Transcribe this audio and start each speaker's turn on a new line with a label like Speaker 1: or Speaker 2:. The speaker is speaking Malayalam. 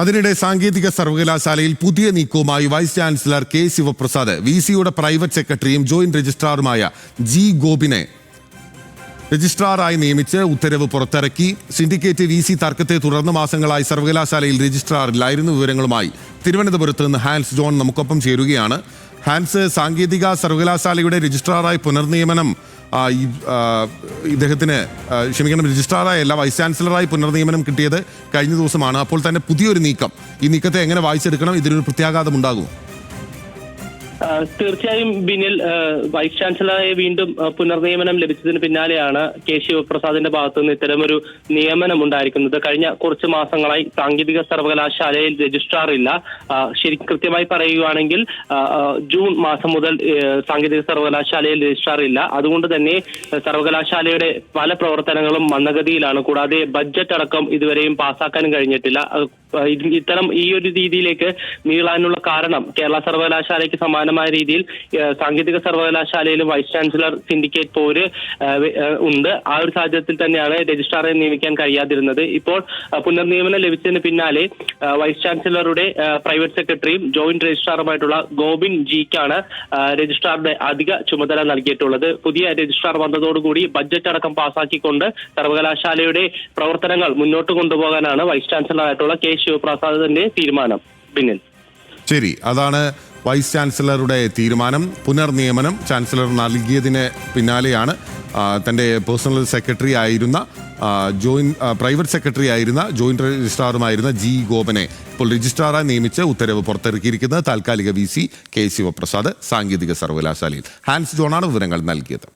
Speaker 1: അതിനിടെ സാങ്കേതിക സർവകലാശാലയിൽ പുതിയ നീക്കവുമായി വൈസ് ചാൻസലർ കെ ശിവപ്രസാദ് വിസിയുടെ പ്രൈവറ്റ് സെക്രട്ടറിയും ജോയിന്റ് രജിസ്ട്രാറുമായ ജി ഗോപിനെ രജിസ്ട്രാറായി നിയമിച്ച് ഉത്തരവ് പുറത്തിറക്കി. സിൻഡിക്കേറ്റ് വിസി തർക്കത്തെ തുടർന്ന് മാസങ്ങളായി സർവകലാശാലയിൽ രജിസ്ട്രാറില്ലായിരുന്നു. വിവരങ്ങളുമായി തിരുവനന്തപുരത്ത് നിന്ന് ഹാൻസ് ജോൺ നമുക്കൊപ്പം ചേരുകയാണ്. ഹാൻസ്, സാങ്കേതിക സർവകലാശാലയുടെ രജിസ്ട്രാറായി പുനർനിയമനം ഇദ്ദേഹത്തിന് രജിസ്ട്രാറായല്ല വൈസ് ചാൻസലറായി പുനർനിയമനം കിട്ടിയത് കഴിഞ്ഞ ദിവസമാണ്. അപ്പോൾ തന്നെ പുതിയൊരു നീക്കം, ഈ നീക്കത്തെ എങ്ങനെ വായിച്ചെടുക്കണം? ഇതിനൊരു പ്രത്യാഘാതം ഉണ്ടാകും?
Speaker 2: തീർച്ചയായും ബിനിൽ, വൈസ് ചാൻസലറായി വീണ്ടും പുനർനിയമനം ലഭിച്ചതിന് പിന്നാലെയാണ് കെ ശിവപ്രസാദിന്റെ ഭാഗത്തുനിന്ന് ഇത്തരമൊരു നിയമനം ഉണ്ടായിരിക്കുന്നത്. കഴിഞ്ഞ കുറച്ച് മാസങ്ങളായി സാങ്കേതിക സർവകലാശാലയിൽ രജിസ്ട്രാർ ഇല്ല. കൃത്യമായി പറയുകയാണെങ്കിൽ ജൂൺ മാസം മുതൽ സാങ്കേതിക സർവകലാശാലയിൽ രജിസ്ട്രാർ ഇല്ല. അതുകൊണ്ട് തന്നെ സർവകലാശാലയുടെ പല പ്രവർത്തനങ്ങളും മന്ദഗതിയിലാണ്. കൂടാതെ ബഡ്ജറ്റ് അടക്കം ഇതുവരെയും പാസ്സാക്കാനും കഴിഞ്ഞിട്ടില്ല. ഇത്തരം ഈ ഒരു രീതിയിലേക്ക് നീളാനുള്ള കാരണം കേരള സർവകലാശാലയ്ക്ക് സമാനമായ രീതിയിൽ സാങ്കേതിക സർവകലാശാലയിലും വൈസ് ചാൻസലർ സിൻഡിക്കേറ്റ് പോര് ഉണ്ട്. ആ ഒരു സാഹചര്യത്തിൽ തന്നെയാണ് രജിസ്ട്രാറെ നിയമിക്കാൻ കഴിയാതിരുന്നത്. ഇപ്പോൾ പുനർനിയമനം ലഭിച്ചതിന് പിന്നാലെ വൈസ് ചാൻസലറുടെ പ്രൈവറ്റ് സെക്രട്ടറിയും ജോയിന്റ് രജിസ്ട്രാറുമായിട്ടുള്ള ഗോപിൻ ജിക്കാണ് രജിസ്ട്രാറുടെ അധിക ചുമതല നൽകിയിട്ടുള്ളത്. പുതിയ രജിസ്ട്രാർ വന്നതോടുകൂടി ബഡ്ജറ്റ് അടക്കം പാസ്സാക്കിക്കൊണ്ട് സർവകലാശാലയുടെ പ്രവർത്തനങ്ങൾ മുന്നോട്ട് കൊണ്ടുപോകാനാണ് വൈസ് ചാൻസലറായിട്ടുള്ള കെ ശിവപ്രസാദിന്റെ തീരുമാനം. ബിനിൽ,
Speaker 1: ശരി, അതാണ് വൈസ് ചാൻസലറുടെ തീരുമാനം. പുനർനിയമനം ചാൻസലർ നൽകിയതിന് പിന്നാലെയാണ് തൻ്റെ പേഴ്സണൽ സെക്രട്ടറി ആയിരുന്ന പ്രൈവറ്റ് സെക്രട്ടറി ആയിരുന്ന ജോയിന്റ് രജിസ്ട്രാറുമായിരുന്ന ജി ഗോപനെ ഇപ്പോൾ രജിസ്ട്രാറായി നിയമിച്ച് ഉത്തരവ് പുറത്തിറക്കിയിരിക്കുന്നത്. താൽക്കാലിക വിസി കെ ശിവപ്രസാദ് സാങ്കേതിക സർവകലാശാലയിൽ. ഹാൻസ് ജോണാണ് വിവരങ്ങൾ നൽകിയത്.